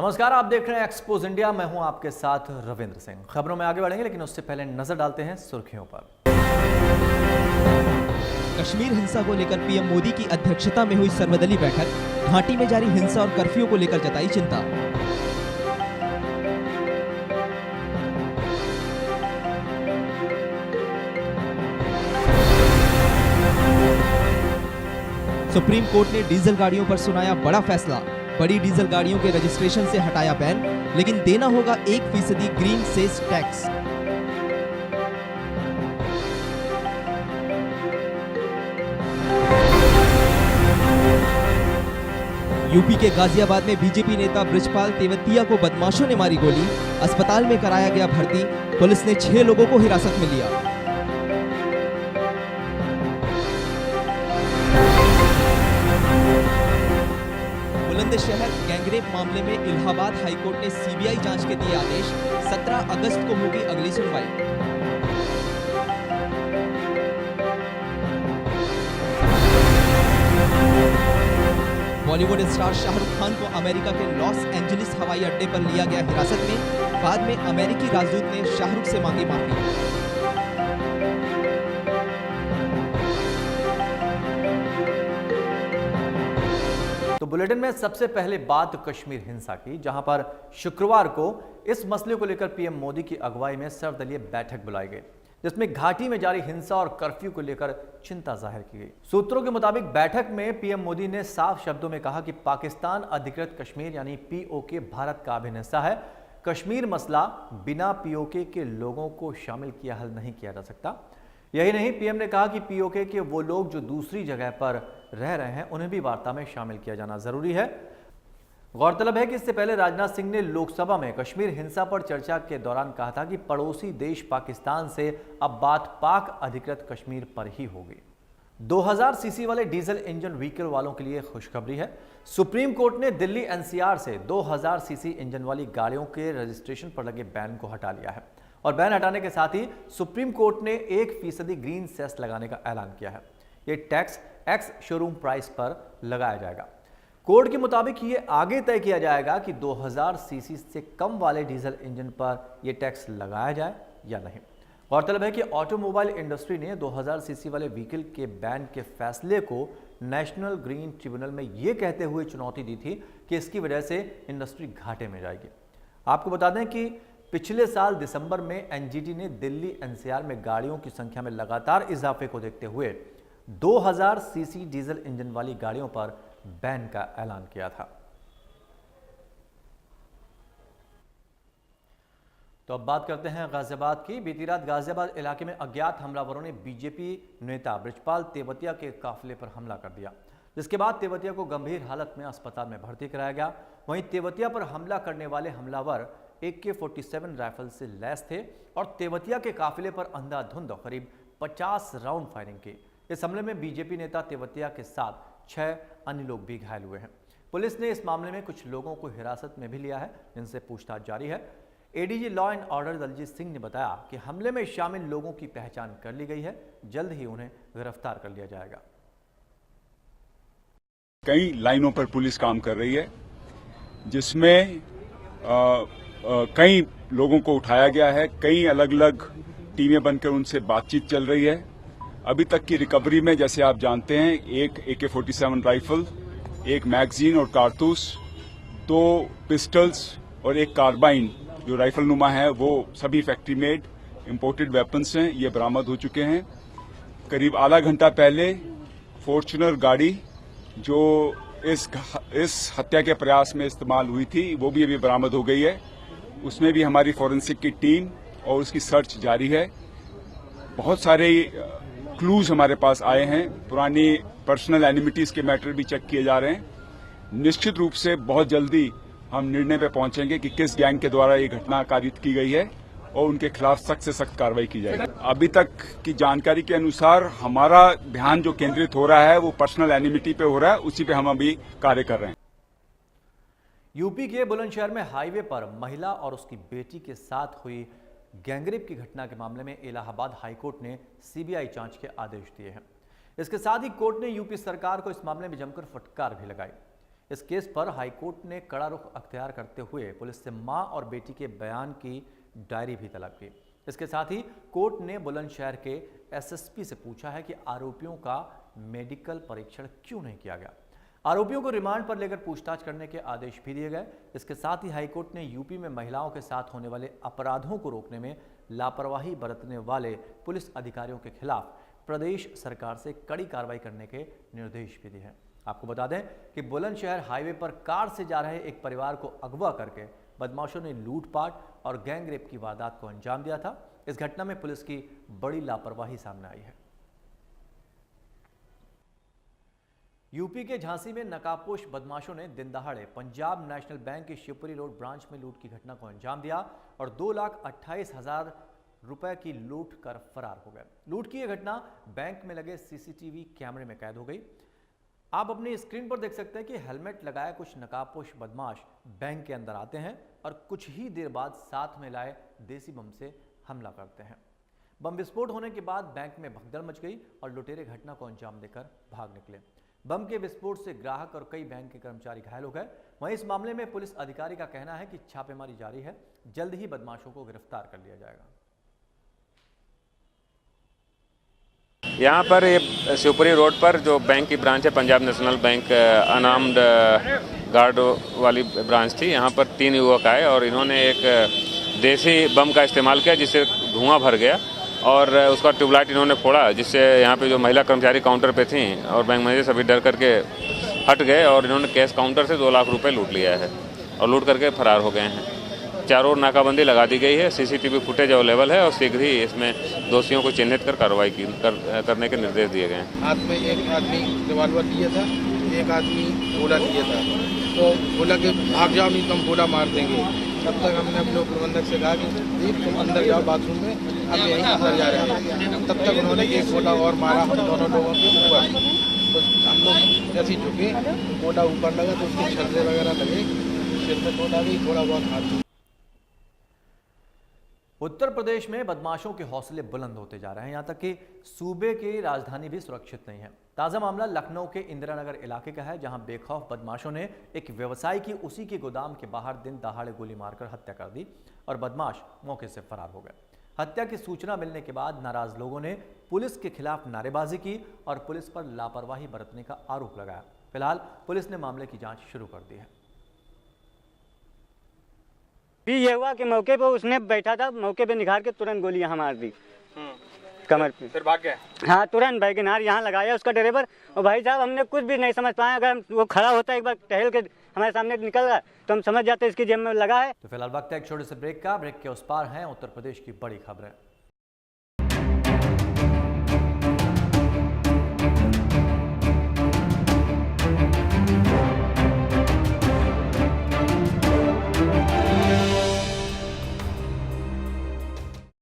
नमस्कार, आप देख रहे हैं एक्सपोज इंडिया। मैं हूं आपके साथ रविंद्र सिंह। खबरों में आगे बढ़ेंगे, लेकिन उससे पहले नजर डालते हैं सुर्खियों पर। कश्मीर हिंसा को लेकर पीएम मोदी की अध्यक्षता में हुई सर्वदलीय बैठक। घाटी में जारी हिंसा और कर्फ्यू को लेकर जताई चिंता। सुप्रीम कोर्ट ने डीजल गाड़ियों पर सुनाया बड़ा फैसला। बड़ी डीजल गाड़ियों के रजिस्ट्रेशन से हटाया बैन, लेकिन देना होगा 1% ग्रीन सेस टैक्स। यूपी के गाजियाबाद में बीजेपी नेता बृजपाल तेवतिया को बदमाशों ने मारी गोली। अस्पताल में कराया गया भर्ती। पुलिस ने 6 लोगों को हिरासत में लिया। बुलंदशहर गैंगरेप मामले में इलाहाबाद हाईकोर्ट ने सीबीआई जांच के दिए आदेश। 17 अगस्त को होगी अगली सुनवाई। बॉलीवुड स्टार शाहरुख खान को अमेरिका के लॉस एंजलिस हवाई अड्डे पर लिया गया हिरासत में। बाद में अमेरिकी राजदूत ने शाहरुख से मांगी माफी। तो बुलेटिन में सबसे पहले बात कश्मीर हिंसा की, जहां पर शुक्रवार को इस मसले को लेकर पीएम मोदी की अगुवाई में सर्वदलीय बैठक बुलाई गई, जिसमें घाटी में जारी हिंसा और कर्फ्यू को लेकर चिंता जाहिर की गई। सूत्रों के मुताबिक बैठक में पीएम मोदी ने साफ शब्दों में कहा कि पाकिस्तान अधिकृत कश्मीर यानी पीओके भारत का अभिन्न हिस्सा है। कश्मीर मसला बिना पीओके के लोगों को शामिल किए हल नहीं किया जा सकता। यही नहीं, पीएम ने कहा कि पीओके के वो लोग जो दूसरी जगह पर रह रहे हैं, उन्हें भी वार्ता में शामिल किया जाना जरूरी है। गौरतलब है कि इससे पहले राजनाथ सिंह ने लोकसभा में कश्मीर हिंसा पर चर्चा के दौरान कहा था कि पड़ोसी देश पाकिस्तान से अब बात पाक अधिकृत कश्मीर पर ही होगी। 2000 सीसी वाले डीजल इंजन व्हीकल वालों के लिए खुशखबरी है। सुप्रीम कोर्ट ने दिल्ली एनसीआर से 2000 सीसी इंजन वाली गाड़ियों के रजिस्ट्रेशन पर लगे बैन को हटा लिया है, और बैन हटाने के साथ ही सुप्रीम कोर्ट ने 1% ग्रीन सेस लगाने का ऐलान किया है। ये टैक्स एक्स शोरूम प्राइस पर लगाया जाएगा। कोर्ट के मुताबिक ये आगे तय किया जाएगा कि 2000 सीसी से कम वाले डीजल इंजन पर यह टैक्स लगाया जाए या नहीं। गौरतलब है कि ऑटोमोबाइल इंडस्ट्री ने 2000 सीसी वाले व्हीकल के बैन के फैसले को नेशनल ग्रीन ट्रिब्यूनल में यह कहते हुए चुनौती दी थी कि इसकी वजह से इंडस्ट्री घाटे में जाएगी। आपको बता दें कि पिछले साल दिसंबर में एनजीटी ने दिल्ली एनसीआर में गाड़ियों की संख्या में लगातार इजाफे को देखते हुए 2000 सीसी डीजल इंजन वाली गाड़ियों पर बैन का ऐलान किया था। तो अब बात करते हैं गाजियाबाद की। बीती रात गाजियाबाद इलाके में अज्ञात हमलावरों ने बीजेपी नेता बृजपाल तेवतिया के काफिले पर हमला कर दिया, जिसके बाद तेवतिया को गंभीर हालत में अस्पताल में भर्ती कराया गया। वहीं तेवतिया पर हमला करने वाले हमलावर AK-47 राइफल से लैस थे और तेवतिया के काफिले पर अंधाधुंध करीब 50 राउंड फायरिंग की। इस हमले में बीजेपी नेता तेवतिया के साथ 6 अन्य लोग भी घायल हुए हैं। पुलिस ने इस मामले में कुछ लोगों को हिरासत में भी लिया है, जिनसे पूछताछ जारी है। ADG law and order Daljit Singh ने बताया कि हमले में शामिल लोगों की पहचान कर ली गई है, जल्द ही उन्हें गिरफ्तार कर लिया जाएगा। कई लाइनों पर पुलिस काम कर रही है, जिसमें कई लोगों को उठाया गया है। कई अलग अलग टीमें बनकर उनसे बातचीत चल रही है। अभी तक की रिकवरी में, जैसे आप जानते हैं, एक AK-47 राइफल, एक मैगजीन और कारतूस, 2 पिस्टल्स और एक कार्बाइन जो राइफल नुमा है, वो सभी फैक्ट्री मेड इंपोर्टेड वेपन्स हैं। ये बरामद हो चुके हैं। करीब आधा घंटा पहले फॉर्च्यूनर गाड़ी जो इस हत्या के प्रयास में इस्तेमाल हुई थी, वो भी अभी बरामद हो गई है। उसमें भी हमारी फॉरेंसिक की टीम और उसकी सर्च जारी है। बहुत सारे क्लूज हमारे पास आए हैं। पुरानी पर्सनल एनिमिटीज के मैटर भी चेक किए जा रहे हैं। निश्चित रूप से बहुत जल्दी हम निर्णय पे पहुंचेंगे कि किस गैंग के द्वारा ये घटना कारित की गई है और उनके खिलाफ सख्त से सख्त कार्रवाई की जाएगी। अभी तक की जानकारी के अनुसार हमारा ध्यान जो केंद्रित हो रहा है वो पर्सनल एनिमिटी पे हो रहा है, उसी पे हम अभी कार्य कर रहे हैं। यूपी के बुलंदशहर में हाईवे पर महिला और उसकी बेटी के साथ हुई गैंगरेप की घटना के मामले में इलाहाबाद हाईकोर्ट ने सीबीआई जांच के आदेश दिए हैं। इसके साथ ही कोर्ट ने यूपी सरकार को इस मामले में जमकर फटकार भी लगाई। इस केस पर हाईकोर्ट ने कड़ा रुख अख्तियार करते हुए पुलिस से मां और बेटी के बयान की डायरी भी तलब की। इसके साथ ही कोर्ट ने बुलंदशहर के एसएसपी से पूछा है कि आरोपियों का मेडिकल परीक्षण क्यों नहीं किया गया। आरोपियों को रिमांड पर लेकर पूछताछ करने के आदेश भी दिए गए। इसके साथ ही हाईकोर्ट ने यूपी में महिलाओं के साथ होने वाले अपराधों को रोकने में लापरवाही बरतने वाले पुलिस अधिकारियों के खिलाफ प्रदेश सरकार से कड़ी कार्रवाई करने के निर्देश भी दिए हैं। आपको बता दें कि बुलंदशहर हाईवे पर कार से जा रहे एक परिवार को अगवा करके बदमाशों ने लूटपाट और गैंगरेप की वारदात को अंजाम दिया था। इस घटना में पुलिस की बड़ी लापरवाही सामने आई है। यूपी के झांसी में नकाबपोश बदमाशों ने दिन दहाड़े पंजाब नेशनल बैंक के शिवपुरी रोड ब्रांच में लूट की घटना को अंजाम दिया और 2,28,000 रुपए की लूट कर फरार हो गए। लूट की यह घटना बैंक में लगे सीसीटीवी कैमरे में कैद हो गई। आप अपनी स्क्रीन पर देख सकते हैं कि हेलमेट लगाए कुछ नकाबपोश बदमाश बैंक के अंदर आते हैं और कुछ ही देर बाद साथ में लाए देसी बम से हमला करते हैं। बम विस्फोट होने के बाद बैंक में भगदड़ मच गई और लुटेरे घटना को अंजाम देकर भाग निकले। बम के विस्फोट से ग्राहक और कई बैंक के कर्मचारी घायल हो गए। वहीं इस मामले में पुलिस अधिकारी का कहना है कि छापेमारी जारी है, जल्द ही बदमाशों को गिरफ्तार कर लिया जाएगा। यहाँ पर ये शिवपुरी रोड पर जो बैंक की ब्रांच है Punjab national bank unarmed guard वाली ब्रांच थी। यहाँ पर 3 युवक आए और इन्होंने एक देसी बम का इस्तेमाल किया जिससे धुआं भर गया और उसका ट्यूबलाइट इन्होंने फोड़ा, जिससे यहाँ पे जो महिला कर्मचारी काउंटर पे थी और बैंक मैनेजर सभी डर करके हट गए और इन्होंने कैश काउंटर से 2 लाख रुपए लूट लिया है और लूट करके फरार हो गए हैं। चारों ओर नाकाबंदी लगा दी गई है। सीसीटीवी फुटेज अवेलेबल है और शीघ्र ही इसमें दोषियों को चिन्हित कर कार्रवाई करने के निर्देश दिए गए हैं। हाथ में एक आदमी रिवॉल्वर लिया था, एक आदमी गोला लिया था, तो बोला कि भाग जाओ नहीं तो हम गोला मार देंगे। तब तक हमने अपने प्रबंधक से कहा कि तुम अंदर जाओ बाथरूम में, हम यहीं अंदर जा रहे हैं। तब तक उन्होंने एक गोला और मारा हम दोनों लोगों के ऊपर, तो हम लोग ऐसे झुके, गोला ऊपर लगा तो उसके छर्रे वगैरह लगे, सिर में चोट आ गई, थोड़ा बहुत हाथ। उत्तर प्रदेश में बदमाशों के हौसले बुलंद होते जा रहे हैं, यहां तक कि सूबे की राजधानी भी सुरक्षित नहीं है। ताजा मामला लखनऊ के इंदिरा नगर इलाके का है, जहां बेखौफ बदमाशों ने एक व्यवसायी की उसी के गोदाम के बाहर दिन दहाड़े गोली मारकर हत्या कर दी और बदमाश मौके से फरार हो गए। हत्या की सूचना मिलने के बाद नाराज लोगों ने पुलिस के खिलाफ नारेबाजी की और पुलिस पर लापरवाही बरतने का आरोप लगाया। फिलहाल पुलिस ने मामले की जांच शुरू कर दी है। भी ये हुआ कि मौके पे उसने बैठा था, मौके पे निखार के तुरंत गोली यहाँ मार दी कमर पे। फिर भाग गया? हाँ, तुरंत वैगनआर यहाँ लगाया उसका ड्राइवर। और भाई साहब हमने कुछ भी नहीं समझ पाए। अगर वो खड़ा होता एक बार टहल के हमारे सामने निकल गया तो हम समझ जाते इसकी जेब में लगा है। तो फिलहाल वक्त है एक छोटे से ब्रेक का। ब्रेक के उस पार हैं उत्तर प्रदेश की बड़ी खबरें।